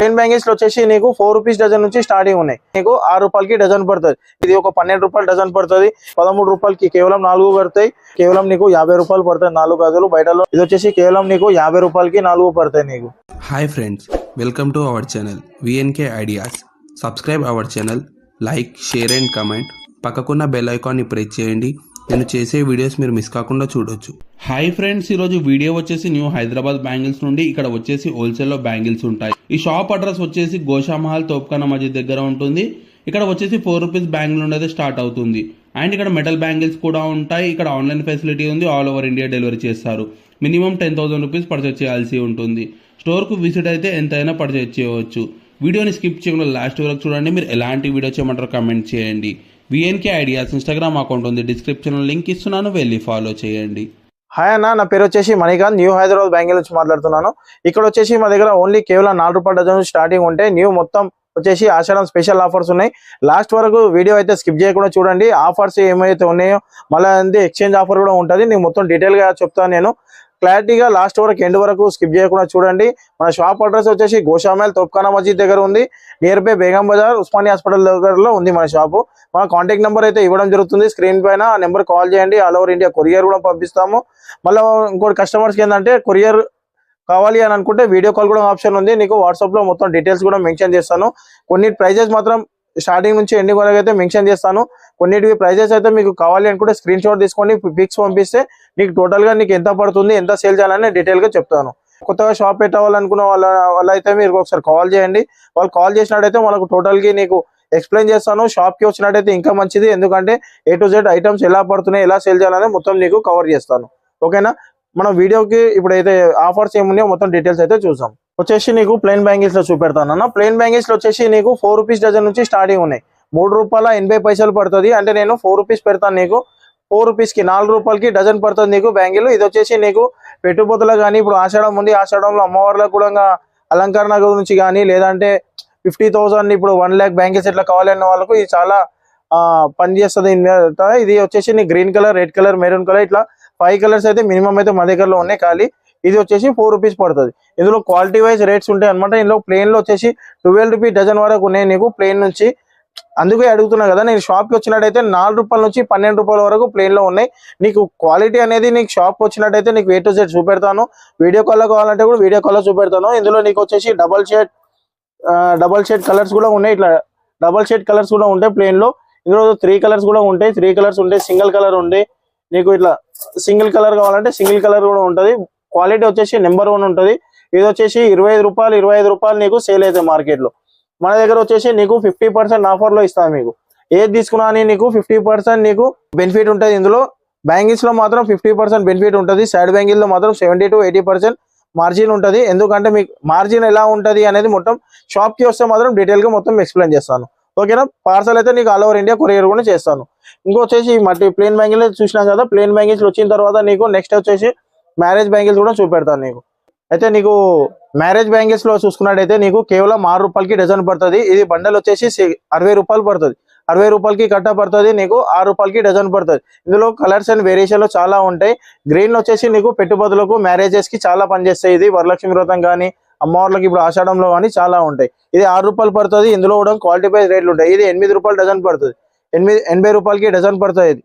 Plain bangles వచ్చేసి నీకు 4 rupees dozen నుంచి స్టార్టింగ్ ఉన్నాయి. నీకు 6 రూపాయలకి డజన్ పడుతుంది. ఇది ఒక 12 రూపాయలు డజన్ పడుతుంది. 13 రూపాయలకి కేవలం 4 పడతాయి. కేవలం నీకు 50 రూపాయలు పడతాయి 4 గాజులు బయటలో. ఇది వచ్చేసి కేవలం నీకు 50 రూపాయలకి 4 పడతాయి నీకు. Hi friends, welcome to our channel VNK ideas. Subscribe our channel, like, share and comment. పక్కకున్న బెల్ ఐకాన్ని ప్రెస్ చేయండి. నేను చేసే వీడియోస్ మీరు మిస్ కాకుండా చూడొచ్చు. హాయ్ ఫ్రెండ్స్, ఈరోజు వీడియో వచ్చేసి న్యూ హైదరాబాద్ బ్యాంగిల్స్ నుండి. ఇక్కడ వచ్చేసి హోల్సేల్లో బ్యాంగిల్స్ ఉంటాయి. ఈ షాప్ అడ్రస్ వచ్చేసి గోషామహల్ తోప్ఖానా మస్జిద్ దగ్గర ఉంటుంది. ఇక్కడ వచ్చేసి 4 రూపీస్ బ్యాంగిల్ నుండి అయితే స్టార్ట్ అవుతుంది. అండ్ ఇక్కడ మెటల్ బ్యాంగిల్స్ కూడా ఉంటాయి. ఇక్కడ ఆన్లైన్ ఫెసిలిటీ ఉంది. ఆల్ ఓవర్ ఇండియా డెలివరీ చేస్తారు. మినిమం 10,000 రూపీస్ పర్చేస్ చేయాల్సి ఉంటుంది. స్టోర్కు విజిట్ అయితే ఎంతైనా పర్చేస్ చేయవచ్చు. వీడియోని స్కిప్ చేయకుండా లాస్ట్ వరకు చూడండి. మీరు ఎలాంటి వీడియో చేయమంటారో కమెంట్ చేయండి. విఎన్కే ఐడియాస్ ఇన్స్టాగ్రామ్ అకౌంట్ ఉంది, డిస్క్రిప్షన్లో లింక్ ఇస్తున్నాను, వెళ్ళి ఫాలో చేయండి. హాయ్ అన్న, నా పేరు వచ్చేసి మణికాంత్, న్యూ హైదరాబాద్ బ్యాంగిల్ నుంచి మాట్లాడుతున్నాను. ఇక్కడ వచ్చేసి మా దగ్గర ఓన్లీ కేవలం 4 రూపాయల డజన్ స్టార్టింగ్ ఉంటాయి. న్యూ మొత్తం వచ్చేసి ఆషాఢం స్పెషల్ ఆఫర్స్ ఉన్నాయి. లాస్ట్ వరకు వీడియో అయితే స్కిప్ చేయకుండా చూడండి. ఆఫర్స్ ఏమైతే ఉన్నాయో మళ్ళీ ఎక్స్చేంజ్ ఆఫర్ కూడా ఉంటుంది. నేను మొత్తం డీటెయిల్ గా చెప్తాను. నేను క్లారిటీగా లాస్ట్ వరకు ఎండ్ వరకు స్కిప్ చేయకుండా చూడండి. మన షాప్ అడ్రస్ వచ్చేసి గోషామహల్ తోప్ఖానా మస్జిద్ దగ్గర ఉంది. Near by Begum Bazar Osmania hospital దగ్గరలో ఉంది మన షాపు. మన కాంటాక్ట్ నెంబర్ అయితే ఇవ్వడం జరుగుతుంది స్క్రీన్ పైన. ఆ నెంబర్ కాల్ చేయండి. ఆల్ ఓవర్ ఇండియా కొరియర్ కూడా పంపిస్తాము. మళ్ళీ ఇంకోటి కస్టమర్స్కి ఏంటంటే కొరియర్ కావాలి అని అనుకుంటే వీడియో కాల్ కూడా ఆప్షన్ ఉంది. నీకు వాట్సాప్ లో మొత్తం డీటెయిల్స్ కూడా మెన్షన్ చేస్తాను. కొన్ని ప్రైజెస్ మాత్రం స్టార్టింగ్ నుంచి ఎండింగ్ వరకు అయితే మెన్షన్ చేస్తాను. కొన్నిటివి ప్రైజెస్ అయితే మీకు కావాలి అనుకుంటే స్క్రీన్ షాట్ తీసుకొని పిక్స్ పంపిస్తే నీకు టోటల్ గా నీకు ఎంత పడుతుంది, ఎంత సేల్ చేయాలని డీటెయిల్ గా చెప్తాను. కొత్తగా షాప్ పెట్టాలనుకున్న వాళ్ళ అయితే మీరు ఒకసారి కాల్ చేయండి. వాళ్ళు కాల్ చేసినట్టయితే వాళ్ళకు టోటల్ గా నీకు ఎక్స్ప్లెయిన్ చేస్తాను. షాప్ కి వచ్చినట్టయితే ఇంకా మంచిది, ఎందుకంటే A to Z ఐటమ్స్ ఎలా పడుతున్నాయి, ఎలా సేల్ చేయాలని మొత్తం నీకు కవర్ చేస్తాను. ఓకేనా? మన వీడియోకి ఇప్పుడైతే ఆఫర్స్ ఏమున్నాయో మొత్తం డీటెయిల్స్ అయితే చూసాం. వచ్చేసి నీకు ప్లెయిన్ బ్యాంగిల్స్ లో చూపెడతాను అన్న. ప్లెయిన్ బ్యాంగిల్స్ లో వచ్చేసి నీకు 4 రూపీస్ డజన్ నుంచి స్టార్టింగ్ ఉన్నాయి. 3 రూపాయల 80 పైసలు పడుతుంది. అంటే నేను 4 రూపీస్ పెడతాను నీకు. 4 రూపీస్ కి 4 రూపాయలకి డజన్ పడుతుంది నీకు బ్యాంగిల్. ఇది వచ్చేసి నీకు పెట్టుబడులు కానీ, ఇప్పుడు ఆషాఢం ఉంది, ఆషాఢంలో అమ్మవార్లకు కూడా అలంకరణ గురించి కానీ, లేదంటే 50,000 ఇప్పుడు 1 lakh బ్యాంగిల్స్ ఎట్లా కావాలన్న వాళ్ళకు ఇది చాలా పనిచేస్తుంది. ఇది వచ్చేసి నీ green colour, red colour, maroon colour, ఇట్లా 5 కలర్స్ అయితే మినిమం అయితే మా దగ్గరలో ఉన్నాయి. ఖాళీ ఇది వచ్చేసి 4 రూపీస్ పడుతుంది. ఇందులో క్వాలిటీ వైజ్ రేట్స్ ఉంటాయి అనమాట. ఇందులో ప్లేన్ లో వచ్చేసి 12 రూపీస్ డజన్ వరకు ఉన్నాయి నీకు ప్లేన్ నుంచి. అందుకే అడుగుతున్నా కదా, నేను షాప్ కి వచ్చినట్టయితే 4 రూపాయల నుంచి 12 రూపాయల వరకు ప్లేన్ లో ఉన్నాయి. నీకు క్వాలిటీ అనేది నీకు షాప్ వచ్చినట్టయితే నీకు A to Z చూపెడతాను. వీడియో కాల్ లో కావాలంటే కూడా వీడియో కాల్ లో చూపెడతాను. ఇందులో నీకు వచ్చేసి డబల్ షేడ్ కలర్స్ కూడా ఉన్నాయి. ఇట్లా డబల్ షేడ్ కలర్స్ కూడా ఉంటాయి ప్లేన్ లో. ఇందులో 3 కలర్స్ కూడా ఉంటాయి. 3 కలర్స్ ఉంటాయి. సింగిల్ కలర్ ఉంటాయి. నీకు ఇట్లా సింగిల్ కలర్ కావాలంటే సింగిల్ కలర్ కూడా ఉంటుంది. క్వాలిటీ వచ్చేసి నెంబర్ 1 ఉంటుంది. ఇది వచ్చేసి 25 రూపాయలు నీకు సేల్ అవుతాయి మార్కెట్ లో. మన దగ్గర వచ్చేసి నీకు 50% ఆఫర్ లో ఇస్తాను. మీకు ఏది తీసుకున్నా అని నీకు 50% నీకు బెనిఫిట్ ఉంటుంది. ఇందులో బ్యాంగిల్స్ లో మాత్రం 50% బెనిఫిట్ ఉంటుంది. సైడ్ బ్యాంగిల్ లో మాత్రం 70 to 80% మార్జిన్ ఉంటుంది. ఎందుకంటే మీకు మార్జిన్ ఎలా ఉంటుంది అనేది మొత్తం షాప్ కి వస్తే మాత్రం డీటెయిల్ గా మొత్తం ఎక్స్ప్లెయిన్ చేస్తాను. ఓకేనా? పార్సల్ అయితే నీకు ఆల్ ఓవర్ ఇండియా కొరియర్ కూడా చేస్తాను. ఇంకొచ్చేసి మట్టి ప్లేన్ బ్యాంగిల్ చూసినాం కదా. ప్లేన్ బ్యాంగిల్స్ వచ్చిన తర్వాత నీకు నెక్స్ట్ వచ్చేసి మ్యారేజ్ బ్యాంగిల్స్ కూడా చూపెడతాను నీకు. అయితే నీకు మ్యారేజ్ బ్యాంగిల్స్ లో చూసుకున్నట్టయితే నీకు కేవలం 6 రూపాయలకి డజన్ పడుతుంది. ఇది బండల్ వచ్చేసి 60 రూపాయలు పడుతుంది. 60 రూపాయలకి కట్ట పడుతుంది నీకు. 6 రూపాయలకి డజన్ పడుతుంది. ఇందులో కలర్స్ అండ్ వేరియేషన్ లో చాలా ఉంటాయి. గ్రీన్ వచ్చేసి నీకు పెట్టుబడులకు, మ్యారేజెస్ కి చాలా పనిచేస్తాయి. ఇది వరలక్ష్మి వ్రతం కానీ, అమ్మవార్లకి ఇప్పుడు ఆషాఢంలో కానీ చాలా ఉంటాయి. ఇది 6 రూపాయలు పడుతుంది. ఇందులో కూడా క్వాలిటీ వైజ్ రేట్లు ఉంటాయి. ఇది 8 రూపాయలు డజన్ పడుతుంది. 80 రూపాయలకి డజన్ పడుతుంది. ఇది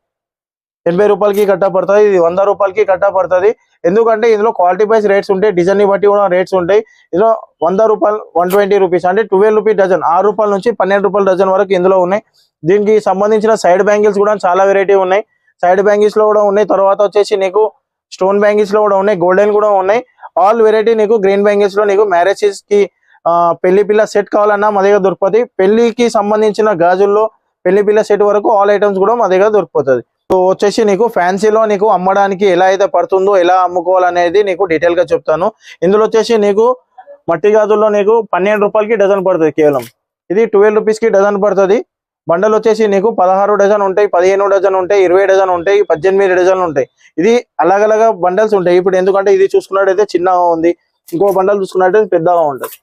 80 రూపాయలకి కట్ట పడుతుంది. ఇది 100 రూపాయలకి కట్ట పడుతుంది. ఎందుకంటే ఇందులో క్వాలిటీ వైజ్ రేట్స్ ఉంటాయి. డిజైన్ ని బట్టి కూడా రేట్స్ ఉంటాయి. ఇందులో 100 రూపాయలు 120 రూపీస్ అంటే 12 రూపీస్ డజన్. 6 రూపాయల నుంచి 12 రూపాయల డజన్ వరకు ఇందులో ఉన్నాయి. దీనికి సంబంధించిన సైడ్ బ్యాంగిల్స్ కూడా చాలా వెరైటీ ఉన్నాయి. సైడ్ బ్యాంగిల్స్ లో కూడా ఉన్నాయి. తర్వాత వచ్చేసి నీకు స్టోన్ బ్యాంగిల్స్ లో కూడా ఉన్నాయి. గోల్డెన్ కూడా ఉన్నాయి. ఆల్ వెరైటీ నీకు గ్రీన్ బ్యాంగిల్స్ లో నీకు మ్యారేజెస్ కి పెళ్లి పిల్ల సెట్ కావాలన్నా మా దగ్గర దొరుకుతుంది. పెళ్లికి సంబంధించిన గాజుల్లో పెళ్లి పిల్ల సెట్ వరకు ఆల్ ఐటమ్స్ కూడా మా దగ్గర దొరికిపోతుంది. సో వచ్చేసి నీకు ఫ్యాన్సీలో నీకు అమ్మడానికి ఎలా అయితే పడుతుందో, ఎలా అమ్ముకోవాలనేది నీకు డీటెయిల్ గా చెప్తాను. ఇందులో వచ్చేసి నీకు మట్టి గాజుల్లో నీకు 12 రూపాయలకి డజన్ పడుతుంది కేవలం. ఇది 12 రూపీస్ కి డజన్ పడుతుంది. బండలు వచ్చేసి నీకు 16 డజన్ ఉంటాయి, 15 డజన్ ఉంటాయి, 20 డజన్ ఉంటాయి, 18 డజన్లు ఉంటాయి. ఇది అలగలగా బండల్స్ ఉంటాయి. ఇప్పుడు ఎందుకంటే ఇది చూసుకున్నట్టయితే చిన్నగా ఉంది, ఇంకో బండల్ చూసుకున్నట్టయితే పెద్దగా ఉంటుంది.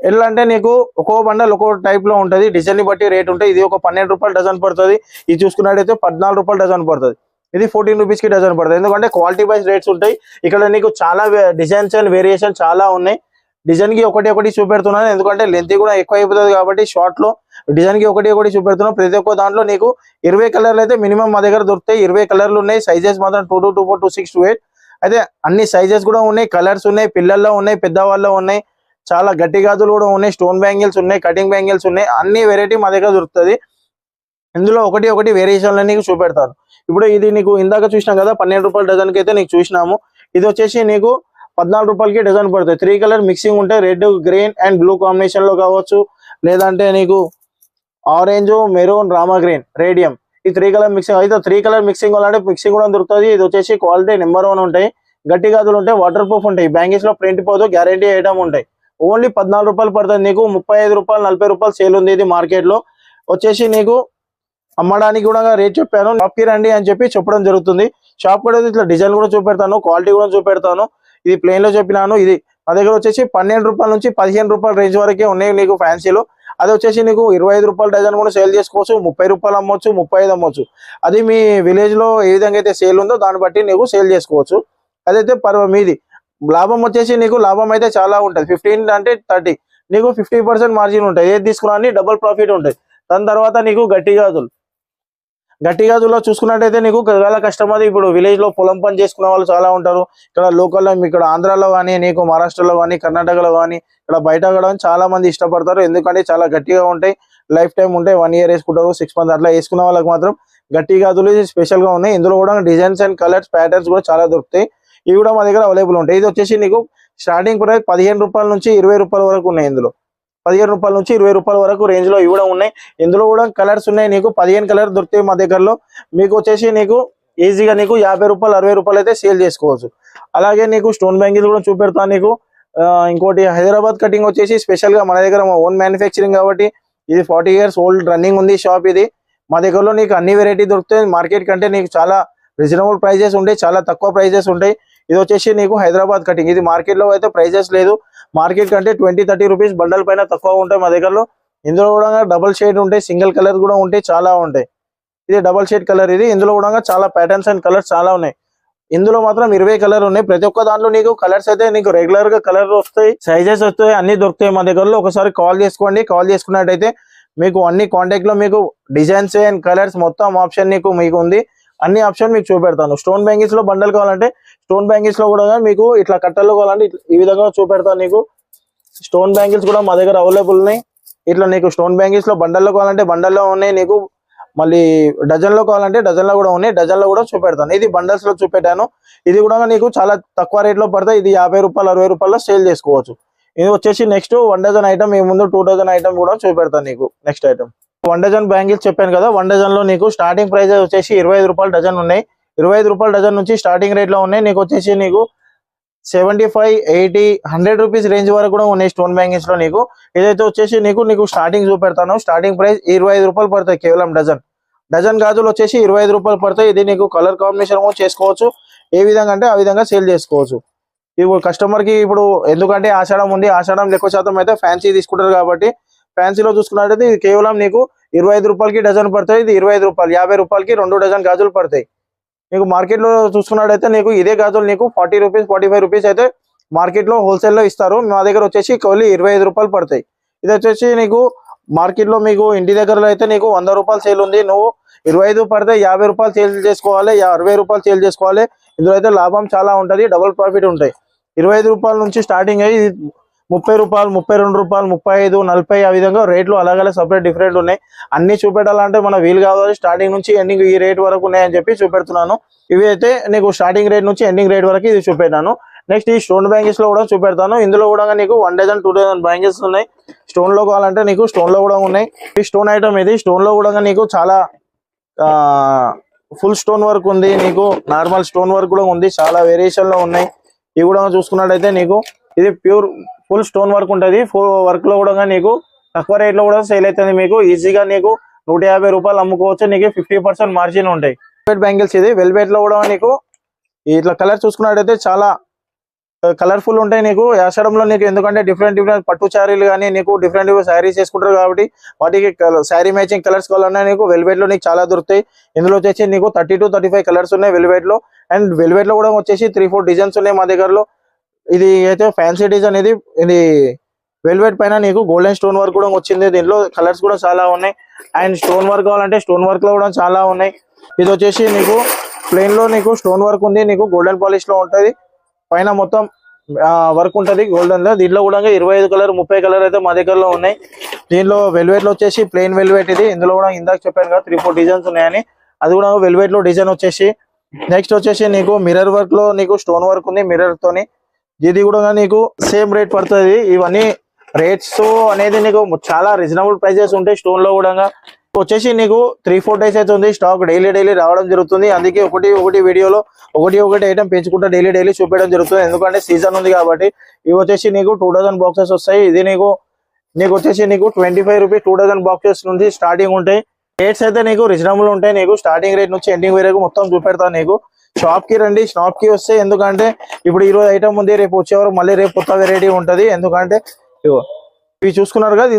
ఎలా అంటే నీకు ఒక్కో బండల్ ఒక్కో టైప్ లో ఉంటది. డిజైన్ ని బట్టి రేట్ ఉంటాయి. ఇది ఒక 12 రూపాయలు డజన్ పడుతుంది. ఇది చూసుకున్నట్టయితే 14 రూపాయలు డజన్ పడుతుంది. ఇది 14 రూపీస్ కి డజన్ పడుతుంది. ఎందుకంటే క్వాలిటీ వైజ్ రేట్స్ ఉంటాయి. ఇక్కడ నీకు చాలా డిజైన్స్ అండ్ వేరియేషన్ చాలా ఉన్నాయి. డిజైన్ కి ఒకటి ఒకటి చూపెడుతున్నాను, ఎందుకంటే లెంత్ కూడా ఎక్కువ అయిపోతుంది కాబట్టి షార్ట్ లో డిజైన్ కి ఒకటి ఒకటి చూపెడుతున్నాను. ప్రతి ఒక్క దాంట్లో నీకు 20 కలర్లు అయితే మినిమం మా దగ్గర దొరుకుతాయి. 20 కలర్లు ఉన్నాయి. సైజెస్ మాత్రం 22, 24, 26, 28 అయితే అన్ని సైజెస్ కూడా ఉన్నాయి, కలర్స్ ఉన్నాయి, పిల్లల్లో ఉన్నాయి, పెద్దవాళ్ళలో ఉన్నాయి, చాలా గట్టి గాజులు కూడా ఉన్నాయి, స్టోన్ బ్యాంగిల్స్ ఉన్నాయి, కటింగ్ బ్యాంగిల్స్ ఉన్నాయి, అన్ని వెరైటీ మా దగ్గర దొరుకుతుంది. ఇందులో ఒకటి ఒకటి వేరియేషన్లు నీకు చూపెడతాను. ఇప్పుడు ఇది నీకు ఇందాక చూసినాం కదా 12 రూపాయల డజన్ కి అయితే నీకు చూసినాము. ఇది వచ్చేసి నీకు 14 రూపాయలకి డజన్ పడుతుంది. 3 కలర్ మిక్సింగ్ ఉంటాయి, red, green and blue combination లో కావచ్చు, లేదంటే నీకు orange, maroon, Rama green, radium, ఈ 3 కలర్ మిక్సింగ్ అయితే 3 కలర్ మిక్సింగ్ అంటే మిక్సింగ్ కూడా దొరుకుతుంది. ఇది వచ్చేసి క్వాలిటీ నెంబర్ 1 ఉంటాయి, గట్టి గాజులు ఉంటాయి, వాటర్ ప్రూఫ్ ఉంటాయి, బ్యాంగిల్స్ లో ప్రింట్ పోదు, గ్యారంటీ ఐటమ్ ఉంటాయి. ఓన్లీ 14 రూపాయలు పడుతుంది నీకు. 35 రూపాయలు 40 రూపాయలు సేల్ ఉంది ఇది మార్కెట్ లో. వచ్చేసి నీకు అమ్మడానికి కూడా రేట్ చెప్పాను, షాప్ కి రండి అని చెప్పడం జరుగుతుంది. షాప్ కూడా ఇట్లా డిజైన్ కూడా చూపెడతాను, క్వాలిటీ కూడా చూపెడతాను. ఇది ప్లెయిన్ లో చెప్పినాను. ఇది మా దగ్గర వచ్చేసి 12 రూపాయల నుంచి 15 రూపాయల రేంజ్ వరకే ఉన్నాయి నీకు ఫ్యాన్సీలో. అది వచ్చేసి నీకు 25 రూపాయల డజన్ కూడా సేల్ చేసుకోవచ్చు, 30 రూపాయలు అమ్మొచ్చు, 35 అమ్మొచ్చు. అది మీ విలేజ్ లో ఏ విధంగా అయితే సేల్ ఉందో దాన్ని బట్టి నీకు సేల్ చేసుకోవచ్చు. అదైతే మీది. లాభం వచ్చేసి నీకు లాభం అయితే చాలా ఉంటుంది. 15 అంటే 30 నీకు 50% మార్జిన్ ఉంటుంది. ఏది తీసుకున్నా డబుల్ ప్రాఫిట్ ఉంటుంది. దాని తర్వాత నీకు గట్టి గాజుల్లో చూసుకున్నట్టయితే నీకు గల కస్టమర్ ఇప్పుడు విలేజ్ లో పొలం పని చేసుకునే వాళ్ళు చాలా ఉంటారు. ఇక్కడ లోకల్లో ఇక్కడ ఆంధ్రాలో కానీ, నీకు మహారాష్ట్రలో కానీ, కర్ణాటకలో కానీ, ఇక్కడ బయట కూడా చాలా మంది ఇష్టపడతారు. ఎందుకంటే చాలా గట్టిగా ఉంటాయి, లైఫ్ టైం ఉంటాయి, 1 ఇయర్ వేసుకుంటారు, 6 months అట్లా వేసుకున్న వాళ్ళకి మాత్రం గట్టి గాజులు స్పెషల్ గా ఉన్నాయి. ఇందులో కూడా డిజైన్స్ అండ్ కలర్స్, ప్యాటర్న్స్ కూడా చాలా దొరుకుతాయి. ఇవి కూడా మా దగ్గర అవైలబుల్ ఉంటాయి. ఇది వచ్చేసి నీకు స్టార్టింగ్ ప్రైస్ 15 రూపాయల నుంచి 20 రూపాయల వరకు ఉన్నాయి. ఇందులో 15 రూపాయల నుంచి 20 రూపాయల వరకు రేంజ్ లో ఇవి కూడా ఉన్నాయి. ఇందులో కూడా కలర్స్ ఉన్నాయి. నీకు 15 కలర్ దొరుకుతాయి మా దగ్గరలో. మీకు వచ్చేసి నీకు ఈజీగా నీకు 50 రూపాయలు 60 రూపాయలు అయితే సేల్ చేసుకోవచ్చు. అలాగే నీకు స్టోన్ బ్యాంగిల్ కూడా చూపెడతాను నీకు. ఇంకోటి హైదరాబాద్ కటింగ్ వచ్చేసి స్పెషల్ గా మన దగ్గర ఓన్ మ్యానుఫ్యాక్చరింగ్ కాబట్టి ఇది 40 years ఓల్డ్ రన్నింగ్ ఉంది షాప్. ఇది మా దగ్గరలో నీకు అన్ని వెరైటీ దొరుకుతాయి. మార్కెట్ కంటే నీకు చాలా రీజనబుల్ ప్రైజెస్ ఉంటాయి, చాలా తక్కువ ప్రైజెస్ ఉంటాయి. ఇది వచ్చేసి నీకు హైదరాబాద్ కటింగ్. ఇది మార్కెట్ లో అయితే ప్రైజెస్ లేదు, మార్కెట్ కంటే 20-30 రూపీస్ బండల్ పైన తక్కువ ఉంటాయి మా దగ్గరలో. ఇందులో కూడా డబుల్ షేడ్ ఉంటాయి, సింగిల్ కలర్ కూడా ఉంటాయి, చాలా ఉంటాయి. ఇది డబుల్ షేడ్ కలర్. ఇది ఇందులో కూడా చాలా ప్యాటర్న్స్ అండ్ కలర్స్ చాలా ఉన్నాయి. ఇందులో మాత్రం 20 కలర్ ఉన్నాయి. ప్రతి ఒక్క దాంట్లో నీకు కలర్స్ అయితే నీకు రెగ్యులర్ గా కలర్ వస్తాయి, సైజెస్ వస్తాయి, అన్ని దొరుకుతాయి మా దగ్గరలో. ఒకసారి కాల్ చేసుకోండి. కాల్ చేసుకున్నట్టయితే మీకు అన్ని కాంటాక్ట్ లో మీకు డిజైన్స్ అండ్ కలర్స్ మొత్తం ఆప్షన్ మీకు ఉంది. అన్ని ఆప్షన్ మీకు చూపెడతాను. స్టోన్ బ్యాంగిల్స్ లో బండల్ కావాలంటే స్టోన్ బ్యాంగిల్స్ లో కూడా మీకు ఇట్లా కట్టల్లో కావాలంటే ఈ విధంగా చూపెడతాను. నీకు స్టోన్ బ్యాంగిల్స్ కూడా మా దగ్గర అవైలబుల్ ఉన్నాయి. ఇట్లా నీకు స్టోన్ బ్యాంగిల్స్ లో బండల్లో కావాలంటే బండల్లో ఉన్నాయి. నీకు మళ్ళీ డజన్ లో కావాలంటే డజన్ లో కూడా ఉన్నాయి, డజన్ లో కూడా చూపెడతాను. ఇది బండల్స్ లో చూపెట్టాను. ఇది కూడా నీకు చాలా తక్కువ రేట్ లో పడతాయి. ఇది 50 రూపాయలు 60 రూపాయల్లో సేల్ చేసుకోవచ్చు. ఇది వచ్చేసి నెక్స్ట్ 1 డజన్ ఐటమ్, ఈ ముందు 2 డజన్ ఐటమ్ కూడా చూపెడతాను నీకు. నెక్స్ట్ ఐటమ్ 1 డజన్ బ్యాంగిల్స్ చెప్పాను కదా. 1 డజన్ లో నీకు స్టార్టింగ్ ప్రైస్ వచ్చేసి 25 రూపాయల డజన్ ఉన్నాయి. 25 రూపాయల డజన్ నుంచి స్టార్టింగ్ రేట్ లో ఉన్నాయి. నీకు వచ్చేసి నీకు 75, 80, 100 రూపీస్ రేంజ్ వరకు కూడా ఉన్నాయి స్టోన్ బ్యాంగిల్స్ లో. నీకు ఇదైతే వచ్చేసి నీకు స్టార్టింగ్ చూపెడతాను. స్టార్టింగ్ ప్రైస్ 25 రూపాయలు పడతాయి కేవలం డజన్ గాజులు వచ్చేసి 25 రూపాయలు పడతాయి. ఇది నీకు కలర్ కాంబినేషన్ కూడా చేసుకోవచ్చు, ఏ విధంగా అంటే ఆ విధంగా సేల్ చేసుకోవచ్చు. ఇప్పుడు కస్టమర్ కి ఇప్పుడు ఎందుకంటే ఆషాఢం ఉంది, ఆషాఢం ఎక్కువ శాతం అయితే ఫ్యాన్సీ తీసుకుంటారు కాబట్టి ఫ్యాన్సీలో చూసుకున్నట్టయితే ఇది కేవలం నీకు 25 రూపాయలకి డజన్ పడతాయి. ఇది 25 రూపాయలు, 50 రూపాయలకి 2 డజన్ గాజులు పడతాయి. నీకు మార్కెట్ లో చూసుకున్నట్టయితే నీకు ఇదే గాజులు నీకు 40 రూపీస్ 45 రూపీస్ అయితే మార్కెట్ లో హోల్సేల్ లో ఇస్తారు. మా దగ్గర వచ్చేసి కేవలం 25 రూపాయలు పడతాయి. ఇది వచ్చేసి నీకు మార్కెట్ లో మీకు ఇంటి దగ్గరలో అయితే నీకు 100 రూపాయలు సేల్ ఉంది. నువ్వు 25 పడితే 50 రూపాయలు సేల్ చేసుకోవాలి, 60 రూపాయలు సేల్ చేసుకోవాలి. ఇందులో అయితే లాభం చాలా ఉంటది, డబుల్ ప్రాఫిట్ ఉంటాయి. 25 రూపాయల నుంచి స్టార్టింగ్ అయ్యి 30 రూపాయలు, 32 రూపాయలు, 35, 40 ఆ విధంగా రేట్లు అలాగే సపరేట్ డిఫరెంట్ ఉన్నాయి. అన్ని చూపెట్టాలంటే మన వీలు కావాలి. స్టార్టింగ్ నుంచి ఎండింగ్ ఈ రేట్ వరకు ఉన్నాయని చెప్పి చూపెడుతున్నాను. ఇవి అయితే నీకు స్టార్టింగ్ రేట్ నుంచి ఎండింగ్ రేట్ వరకు ఇది చూపెట్టాను. నెక్స్ట్ ఈ స్టోన్ బ్యాంగిల్స్ లో కూడా చూపెడతాను. ఇందులో కూడా నీకు 1 డజన్ 2 డజన్ బ్యాంగిల్స్ ఉన్నాయి. స్టోన్ లో కావాలంటే నీకు స్టోన్ లో కూడా ఉన్నాయి. ఈ స్టోన్ ఐటమ్ ఇది స్టోన్ లో కూడా నీకు చాలా ఫుల్ స్టోన్ వర్క్ ఉంది, నీకు నార్మల్ స్టోన్ వర్క్ కూడా ఉంది, చాలా వేరియేషన్ లో ఉన్నాయి. ఇవి కూడా చూసుకున్నట్టయితే నీకు ఇది ప్యూర్ ఫుల్ స్టోన్ వర్క్ ఉంటుంది. ఫుల్ వర్క్ లో కూడా నీకు తక్కువ రేట్ లో కూడా సేల్ అవుతుంది. మీకు ఈజీగా నీకు 150 రూపాయలు అమ్ముకోవచ్చు. నీకు 50% మార్జిన్ ఉంటాయి. వెల్వెట్ బ్యాంగిల్స్ ఇది వెల్వెట్ లో కూడా నీకు ఇట్లా కలర్ చూసుకున్నట్టయితే చాలా కలర్ఫుల్ ఉంటాయి. నీకు ఆషాఢంలో నీకు ఎందుకంటే డిఫరెంట్ పట్టు శారీలు కానీ నీకు డిఫరెంట్ శారీస్ వేసుకుంటారు కాబట్టి వాటికి శారీ మ్యాచింగ్ కలర్స్ కావాలన్నా నీకు వెల్వెట్ లో నీకు చాలా దొరుకుతాయి. ఇందులో వచ్చేసి నీకు 30 to 35 కలర్స్ ఉన్నాయి వెల్వెట్ లో. అండ్ వెల్వెట్ లో కూడా వచ్చేసి 3-4 డిజైన్స్ ఉన్నాయి మా దగ్గరలో. ఇది అయితే ఫ్యాన్సీ డిజైన్, ఇది వెల్వెట్ పైన నీకు గోల్డెన్ స్టోన్ వర్క్ కూడా వచ్చింది. దీంట్లో కలర్స్ కూడా చాలా ఉన్నాయి. అండ్ స్టోన్ వర్క్ కావాలంటే స్టోన్ వర్క్ లో కూడా చాలా ఉన్నాయి. ఇది వచ్చేసి నీకు ప్లెయిన్ లో నీకు స్టోన్ వర్క్ ఉంది, నీకు గోల్డెన్ పాలిష్ లో ఉంటది. పైన మొత్తం వర్క్ ఉంటది గోల్డెన్ లో. దీంట్లో కూడా 25 కలర్ 30 కలర్ అయితే మా దగ్గరలో ఉన్నాయి. దీనిలో వెల్వెట్ లో వచ్చేసి ప్లెయిన్ వెల్వెట్ ఇది. ఇందులో కూడా ఇందాక చెప్పాను కదా 3-4 డిజైన్స్ ఉన్నాయని, అది కూడా వెల్వెట్ లో డిజైన్ వచ్చేసి. నెక్స్ట్ వచ్చేసి నీకు మిర్రర్ వర్క్ లో నీకు స్టోన్ వర్క్ ఉంది మిర్రర్ తోని. ఇది కూడా నీకు సేమ్ రేట్ పడుతుంది. ఇవన్నీ రేట్స్ అనేది నీకు చాలా రీజనబుల్ ప్రైజెస్ ఉంటాయి. స్టోన్ లో కూడా వచ్చేసి నీకు 3-4 డేస్ అయితే ఉంది స్టాక్. డైలీ రావడం జరుగుతుంది. అందుకే ఒకటి వీడియోలో ఒకటి ఐటమ్ పెంచుకుంటా డైలీ చూపించడం జరుగుతుంది. ఎందుకంటే సీజన్ ఉంది కాబట్టి. ఇవి వచ్చేసి నీకు 2000 బాక్సెస్ వస్తాయి. ఇది నీకు వచ్చేసి నీకు 25 రూపీస్ 2000 బాక్సెస్ నుంచి స్టార్టింగ్ ఉంటాయి. రేట్స్ అయితే నీకు రీజనబుల్ ఉంటాయి. నీకు స్టార్టింగ్ రేట్ నుంచి ఎండింగ్ వరకు మొత్తం చూపెడతాను. నీకు షాప్ కి రండి, షాప్ కి వస్తే, ఎందుకంటే ఇప్పుడు ఈ రోజు ఐటమ్ ఉంది, రేపు వచ్చేవారు మళ్ళీ రేపు కొత్త వెరైటీ ఉంటది. ఎందుకంటే ఇవి చూసుకున్నారు కదా,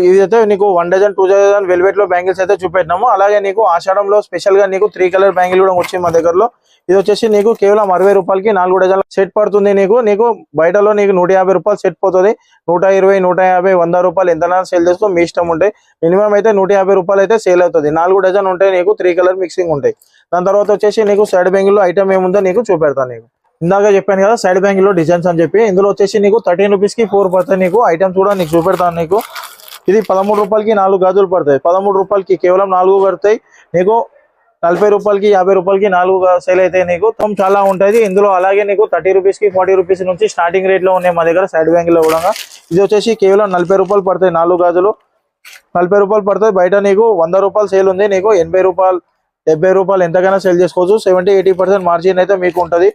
ఇదైతే నీకు 1 డజన్ 2 డజన్ వెల్వెట్ లో బ్యాంగిల్స్ అయితే చూపెట్టినాము. అలాగే నీకు ఆషాఢంలో స్పెషల్ గా నీకు 3 కలర్ బ్యాంగిల్ కూడా వచ్చింది మా దగ్గరలో. ఇది వచ్చేసి నీకు కేవలం 60 రూపాయలకి 4 డజన్ల సెట్ పడుతుంది. నీకు బయటలో నీకు 150 రూపాయలు సెట్ పోతుంది. 120, 150, 100 రూపాయలు ఎంతైనా సేల్ చేసుకో, మీ ఇష్టం ఉంటాయి. మినిమం అయితే 150 రూపాయలు అయితే సేల్ అవుతుంది. 4 డజన్ ఉంటాయి. నీకు 3 కలర్ మిక్సింగ్ ఉంటాయి. దాని తర్వాత వచ్చేసి నీకు సైడ్ బ్యాంగిల్ లో ఐటమ్ ఏముందో నీకు చూపెడతాను. నీకు ఇందాక చెప్పాను కదా సైడ్ బ్యాంగిల్ లో డిజైన్స్ అని చెప్పి. ఇందులో వచ్చేసి నీకు 13 రూపీస్ కి 4 పడతాయి. నీకు ఐటమ్స్ కూడా నీకు చూపెడతాను. నీకు ఇది 13 రూపాయలకి 4 గాజులు పడతాయి. 13 రూపాయలకి కేవలం 4 పడతాయి. నీకు 40 రూపాయలకి 50 రూపాయలకి 4 సేల్ అయితే నీకు చాలా ఉంటుంది ఇందులో. అలాగే నీకు 30 రూపీస్ కి 40 రూపీస్ నుంచి స్టార్టింగ్ రేట్ లో ఉన్నాయి మా దగ్గర సైడ్ బ్యాంగిల్ లో కూడా. ఇది వచ్చేసి కేవలం 40 రూపాయలు పడతాయి. 4 గాజులు 40 రూపాయలు పడతాయి. బయట నీకు 100 రూపాయలు సేల్ ఉంది. నీకు 80 రూపాయలు 70 రూపాయలు ఎంతకైనా సేల్ చేసుకోవచ్చు. 70-80% మార్జిన్ అయితే మీకు ఉంటది.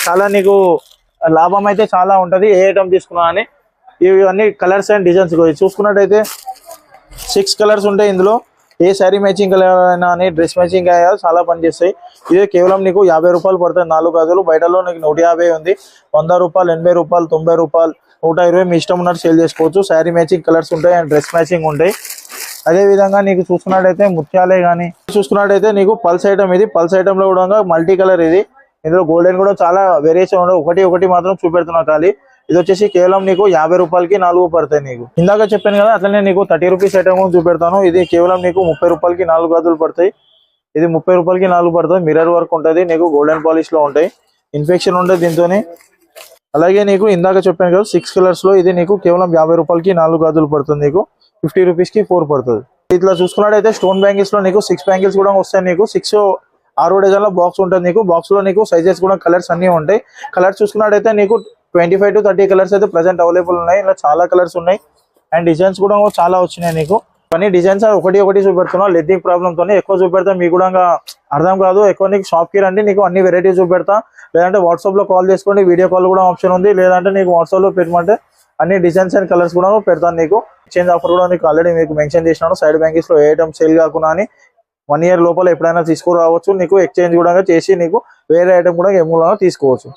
చాలా నీకు లాభం అయితే చాలా ఉంటది ఏ ఐటమ్ తీసుకున్నా అని. ఇవన్నీ కలర్స్ అండ్ డిజైన్స్ చూసుకున్నట్టయితే 6 కలర్స్ ఉంటాయి ఇందులో. ఏ శారీ మ్యాచింగ్ కలర్ అయినా అని, డ్రెస్ మ్యాచింగ్ అయినా చాలా పనిచేస్తాయి. ఇది కేవలం నీకు 50 రూపాయలు పడతాయి 4 గాజులు. బయటలో నీకు 150 ఉంది. 100 రూపాయలు 80 రూపాయలు 90 రూపాయలు 120 మీ ఇష్టం ఉన్నట్టు సేల్ చేసుకోవచ్చు. శారీ మ్యాచింగ్ కలర్స్ ఉంటాయి అండ్ డ్రెస్ మ్యాచింగ్ ఉంటాయి. అదే విధంగా నీకు చూసుకున్నట్టయితే ముత్యాలే కానీ చూసుకున్నట్టయితే నీకు పల్స్ ఐటమ్. ఇది పల్స్ ఐటమ్ లో కూడా మల్టీ కలర్. ఇది ఇందులో గోల్డెన్ కూడా చాలా వేరియేషన్ ఉండవు. ఒకటి మాత్రం చూపెడుతున్నా ఖాళీ. ఇది వచ్చేసి కేవలం నీకు 50 రూపాయలకి 4 పడతాయి. నీకు ఇందాక చెప్పాను కదా అట్లనే నీకు 30 రూపీస్ ఐటమ్ చూపెడతాను. ఇది కేవలం నీకు 30 రూపాయలకి 4 గాజులు పడతాయి. ఇది 30 రూపాయలకి 4 పడతాయి. మిర్రర్ వర్క్ ఉంటుంది. నీకు గోల్డెన్ పాలిష్ లో ఉంటాయి. ఇన్ఫెక్షన్ ఉంటుంది దీంతోనే. అలాగే నీకు ఇందాక చెప్పాను కదా 6 కలర్స్ లో. ఇది నీకు కేవలం 50 రూపాయలకి 4 గాజులు పడుతుంది. నీకు 50 రూపీస్ కి 4 పడుతుంది. ఇట్లా చూసుకున్నట్టయితే స్టోన్ బ్యాంగిల్స్ లో నీకు 6 బ్యాంగిల్స్ కూడా వస్తాయి. నీకు 6 డజన్ లో బాక్స్ ఉంటుంది. నీకు బాక్స్ లో నీకు సైజెస్ కూడా కలర్స్ అన్ని ఉంటాయి. కలర్స్ చూసుకున్నట్టయితే నీకు 25-30 కలర్స్ అయితే ప్రెసెంట్ అవైలబుల్ ఉన్నాయి. ఇలా చాలా కలర్స్ ఉన్నాయి అండ్ డిజైన్స్ కూడా చాలా వచ్చినాయి. నీకు అన్ని డిజైన్స్ ఒకటి చూపెడుతున్నా. లెంతింగ్ ప్రాబ్లమ్ తోనే ఎక్కువ చూపెడతా, మీకు కూడా అర్థం కాదు. ఎక్కువ నీకు షాప్ కి రండి, నీకు అన్ని వెరైటీస్ చూపెడతా. లేదంటే వాట్సాప్ లో కాల్ చేసుకోండి, వీడియో కాల్ కూడా ఆప్షన్ ఉంది. లేదంటే నీకు వాట్సాప్ లో పెట్టమంటే అన్ని డిజైన్స్ అండ్ కలర్స్ కూడా పెడతాను. నీకు ఎక్స్చేంజ్ ఆఫర్ కూడా నీకు ఆల్రెడీ మీకు మెన్షన్ చేసినాను. సైడ్ బ్యాంగిల్స్ లో ఏ ఐటమ్ సేల్ కాకుండా అని 1 ఇయర్ లోపల ఎప్పుడైనా తీసుకురావచ్చు. నీకు ఎక్స్చేంజ్ కూడా చేసి నీకు వేరే ఐటమ్ కూడా ఏమూలన తీసుకోవచ్చు.